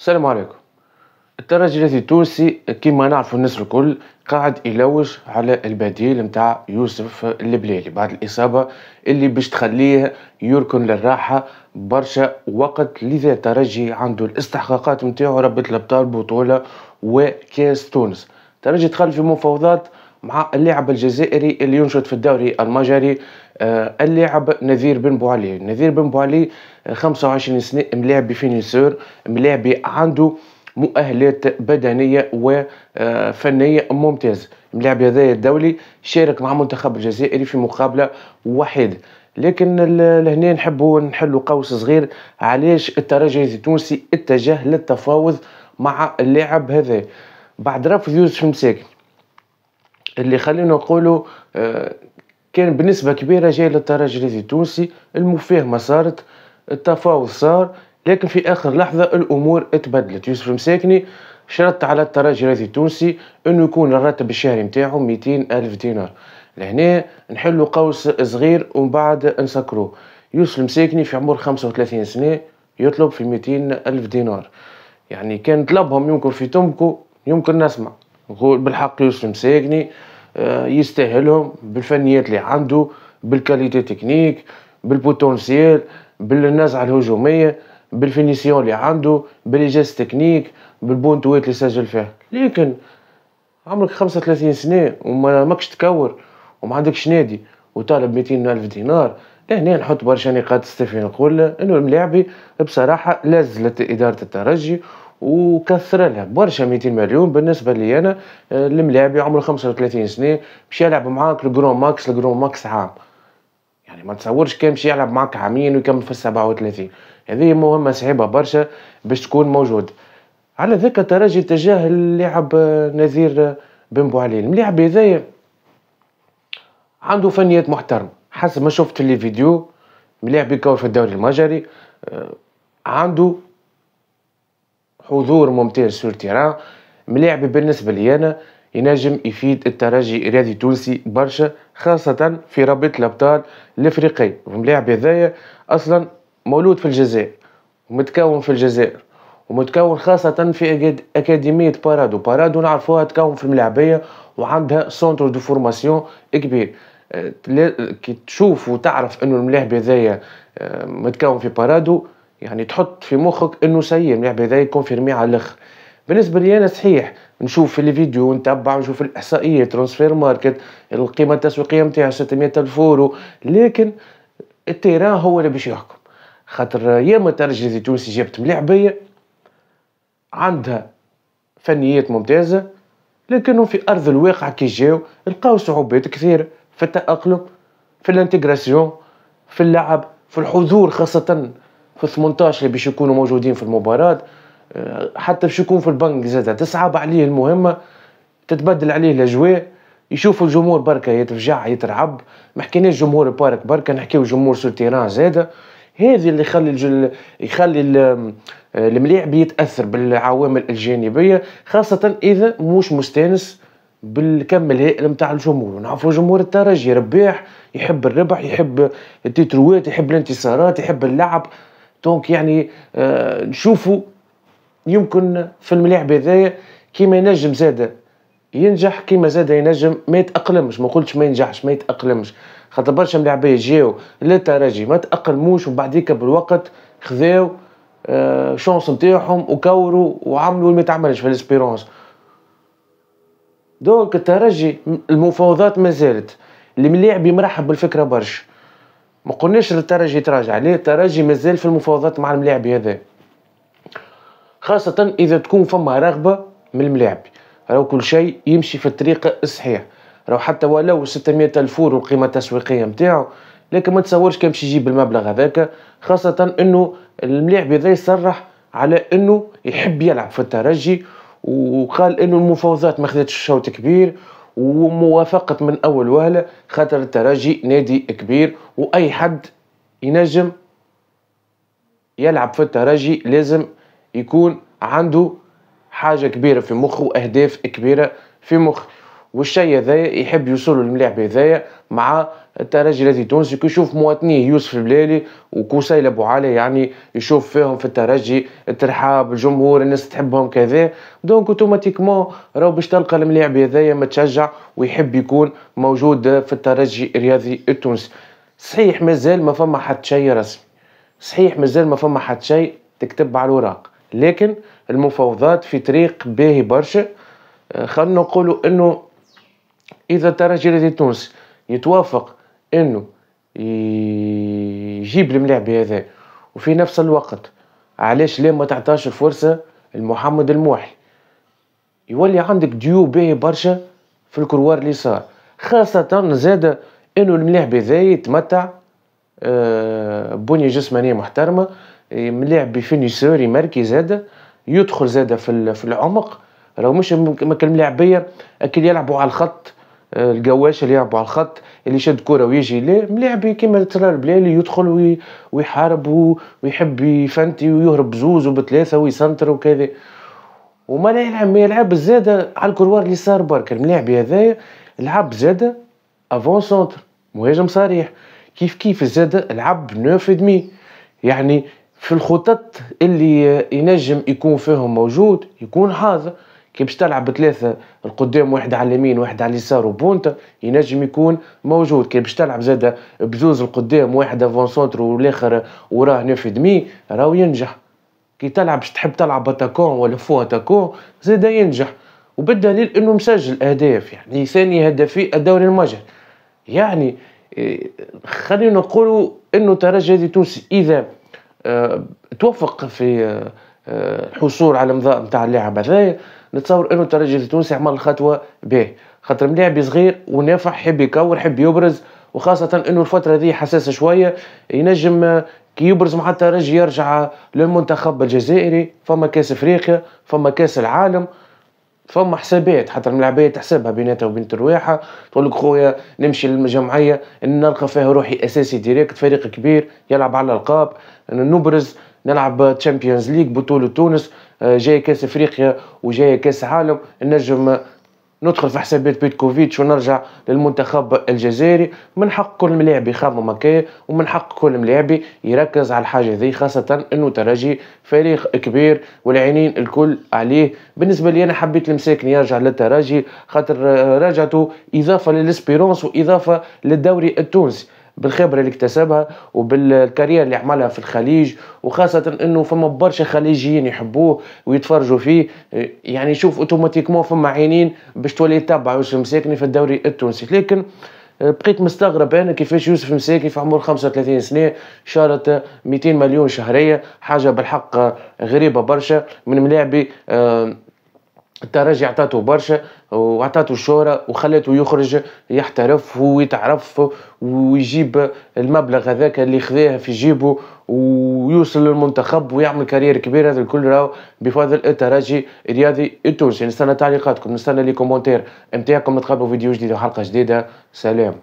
السلام عليكم. الترجي التونسي كما نعرفوا الناس الكل قاعد يلوج على البديل متاع يوسف البليلي بعد الإصابة اللي باش تخليه يركن للراحة برشا وقت. لذا الترجي عنده الاستحقاقات متاعو ربط الأبطال بطولة وكاس تونس. الترجي دخل في مفاوضات مع اللاعب الجزائري اللي ينشط في الدوري المجري، اللاعب نذير بن بوعلي. نذير بن بوعلي 25 سنة، ملاعب بفينيسور، ملاعب عنده مؤهلات بدنيه وفنيه ممتازه. اللاعب هذا الدولي شارك مع المنتخب الجزائري في مقابله واحده، لكن لهنا نحبوا نحلوا قوس صغير. علاش الترجي التونسي اتجه للتفاوض مع اللاعب هذا بعد رفض يوسف مساكن اللي خلينا نقولوا كان بنسبة كبيرة جاي للترجي التونسي؟ المفاهمة صارت، التفاوض صار، لكن في آخر لحظة الأمور اتبدلت. يوسف مساكني شرط على الترجي التونسي أنه يكون الراتب الشهري متاعه 200 ألف دينار. لهنا نحلوا قوس صغير ومن بعد نسكروه. يوسف مساكني في عمر 35 سنة يطلب في 200 ألف دينار، يعني كان طلبهم يمكن في تمكو يمكن نسمع نقول بالحق يوسف مساكني يستاهلهم بالفنيات اللي عنده، بالكاليتي تكنيك، بالبوتنسيال، بالنزعة الهجومية، بالفينيسيون اللي عنده، بالإيجاز تكنيك، بالبونتوات اللي سجل فيها. لكن عمرك 35 سنة وما ماكش تكور وما عندكش نادي وطالب 200 ألف دينار، لهنا نحط برشا نقاط استفهام. نقول انه الملاعبي بصراحة لازلت إدارة الترجي وكثر لها برشا 200 مليون. بالنسبة لي أنا الملاعبي عمره 35 سنة باش يلعب معاك الجرون ماكس عام، يعني ما تصورش كان باش يلعب معاك عامين ويكمل في 37. هذه مهمة صعيبة برشا باش تكون موجود. على ذاك الترجي اتجاه اللاعب نذير بن بوعلي. الملاعب هذايا عنده فنيات محترمة حسب ما شفت في الفيديو، ملاعب يكور في الدوري المجري، عنده حضور ممتاز سور تيران. ملاعب بالنسبة لي أنا ينجم يفيد الترجي الرياضي التونسي برشا، خاصة في رابطة الأبطال الأفريقي. الملاعب هذايا أصلا مولود في الجزائر ومتكون في الجزائر ومتكون خاصة في أكاديمية بارادو نعرفوها تكون في الملاعبية وعندها سونتر دو فورماسيون كبير. كي تشوف وتعرف انه الملاعب هذايا متكون في بارادو يعني تحط في مخك انه سيء الملاعب هذايا كونفيرمي على الاخر. بالنسبه لي انا صحيح نشوف في الفيديو ونتبع ونشوف الاحصائيه ترانسفير ماركت القيمه التسويقيه نتاعها 600 الف اورو، لكن التيران هو اللي باش يحكم. خاطر ياما الترجي التونسي جابت ملاعبيه عندها فنيات ممتازه، لكنهم في ارض الواقع كي جاو لقاو صعوبات كثيره في التاقلم، في الانتجراسيون، في اللعب، في الحضور، خاصه في 18 اللي باش يكونوا موجودين في المباراه. حتى باش يكون في البنك زاد تصعب عليه المهمه، تتبدل عليه الاجواء، يشوفوا الجمهور بركه يتفجع يترعب. ما حكيناش جمهور البارك بركه، نحكيو جمهور سور تيران زاده. هذه اللي يخلي الملاعب يتاثر بالعوامل الجانبيه، خاصه اذا مش مستانس بالكم الهائل نتاع الجمهور. نعرفوا جمهور الترجي رباح، يحب الربح، يحب التتروات، يحب الانتصارات، يحب اللعب. دونك يعني نشوفوا يمكن في الملاعب هذايا كيما ينجم زاده ينجح، كيما زاده ينجم ما يتاقلمش. ما قلتش ما ينجحش، ما يتاقلمش. خاطر برشا ملاعبيه جاو للترجي ما تاقلموش وبعديك بالوقت خذاو شانس نتاعهم وكوروا وعملوا اللي ما يتعملش في الاسبيرونس. دونك الترجي المفاوضات ما زالت، الملاعبي مرحب بالفكره برشا. ما قلناش الترجي يتراجع، ليه؟ الترجي مازال في المفاوضات مع الملاعبي هذا، خاصة إذا تكون فما رغبة من الملاعبي. راهو كل شيء يمشي في الطريق الصحيح، راهو حتى ولو 600 ألف أورو القيمة التسويقية متاعو، لكن ما تصورش كان باش يجيب المبلغ هذاك، خاصة إنه الملاعبي ذا يصرح على إنه يحب يلعب في الترجي، وقال إنه المفاوضات ما خذتش شوط كبير وموافقة من أول وهلة، خاطر الترجي نادي كبير وأي حد ينجم يلعب في الترجي لازم يكون عنده حاجة كبيرة في مخه وأهداف كبيرة في مخه. والشيء هذايا يحب يوصلوا للملاعب هذايا مع الترجي الذي تونسي كي يشوف مواطنيه يوسف البلالي وكوسيل ابو علي، يعني يشوف فيهم في الترجي الترحاب، الجمهور، الناس تحبهم كذا، دونك اوتوماتيكمون راهو باش تلقى الملاعب هذايا متشجع ويحب يكون موجود في الترجي الرياضي التونسي. صحيح مازال ما فما حتى شيء رسمي، صحيح مازال ما فما حتى شيء تكتب على الوراق، لكن المفاوضات في طريق باهي برشا. خلنا نقولوا انه اذا الترجي الرياضي التونسي يتوافق انه يجيب الملاعب هذا، وفي نفس الوقت علاش ليه ما تعطاش الفرصة لمحمد الموحي، يولي عندك ديو باهي برشا في الكروار اليسار، خاصة زاد انه الملاعب هذا يتمتع بنية جسمانية محترمة، ملاعب بفينيسور يماركي زاد، يدخل زاد في العمق، راهو مش الملاعبية اللي يلعبوا على الخط، القواش اللي يلعبوا على الخط اللي يشد كرة ويجي، لا ملاعبي كيما ترى البلالي يدخل ويحارب ويحب يفنتي ويهرب بزوز وبثلاثة ويسنتر وكذا، وما لا يلعب ما يلعب زاد على الكروار اللي صار برك الملاعب هذايا، لعب زاد افون سونتر مهاجم صريح، كيف زاد لعب 9 يعني في الخطط اللي ينجم يكون فيهم موجود يكون حاضر. كي باش تلعب بثلاثة القدام، واحد على اليمين واحد على اليسار وبونتا، ينجم يكون موجود. كي باش تلعب زاد بزوز القدام، واحد افون سونتر والاخر وراه 9 راهو ينجح. كي تلعب باش تحب تلعب اتاكون ولا فو اتاكون زاد ينجح، وبالدليل انه مسجل اهداف، يعني ثاني هدافي الدوري المجري. يعني خلينا نقولوا انه الترجي التونسي اذا توفق في الحصول على امضاء نتاع اللاعب هذايا، نتصور انه الترجي التونسي عمل خطوه باهي، خاطر ملاعب صغير ونافع، حب يكور حب يبرز، وخاصه انه الفتره ذي حساسه شويه، ينجم كي يبرز مع الترجي يرجع للمنتخب الجزائري، فما كاس افريقيا، فما كاس العالم، فما حسابات حتى الملاعبيه تحسبها بيناتها وبين الرواحه، تقول لك خويا نمشي للجمعيه نلقى فيها روحي اساسي ديريكت، فريق كبير يلعب على الالقاب، نبرز نلعب تشامبيونز ليج بطوله تونس، جاي كاس افريقيا وجاي كاس عالم، نجم ندخل في حسابات بيتكوفيتش ونرجع للمنتخب الجزائري. من حق كل ملاعب يخمم هكايا، ومن حق كل ملاعب يركز على الحاجه ذي، خاصه انه ترجي فريق كبير والعينين الكل عليه. بالنسبه لي انا حبيت المساكني يرجع للترجي، خاطر رجعته اضافه للاسبيرونس واضافه للدوري التونسي، بالخبره اللي اكتسبها وبالكارير اللي عملها في الخليج، وخاصه انه فما برشا خليجيين يحبوه ويتفرجوا فيه، يعني شوف اوتوماتيكمون فما عينين باش تولي تتبع يوسف مساكني في الدوري التونسي. لكن بقيت مستغرب انا كيفاش يوسف مساكني في عمر 35 سنه شارت 200 مليون شهريه، حاجه بالحق غريبه برشا من ملاعبي. الترجي عطاته برشا وعطاته الشهرة وخلاته يخرج يحترف ويتعرف ويجيب المبلغ هذاك اللي خذاه في جيبه ويوصل للمنتخب ويعمل كارير كبير. هذا الكل راهو بفضل الترجي الرياضي التونسي. نستنى تعليقاتكم، نستنى لي كومنتير نتاعكم، نتقابلوا فيديو جديد وحلقة جديدة. سلام.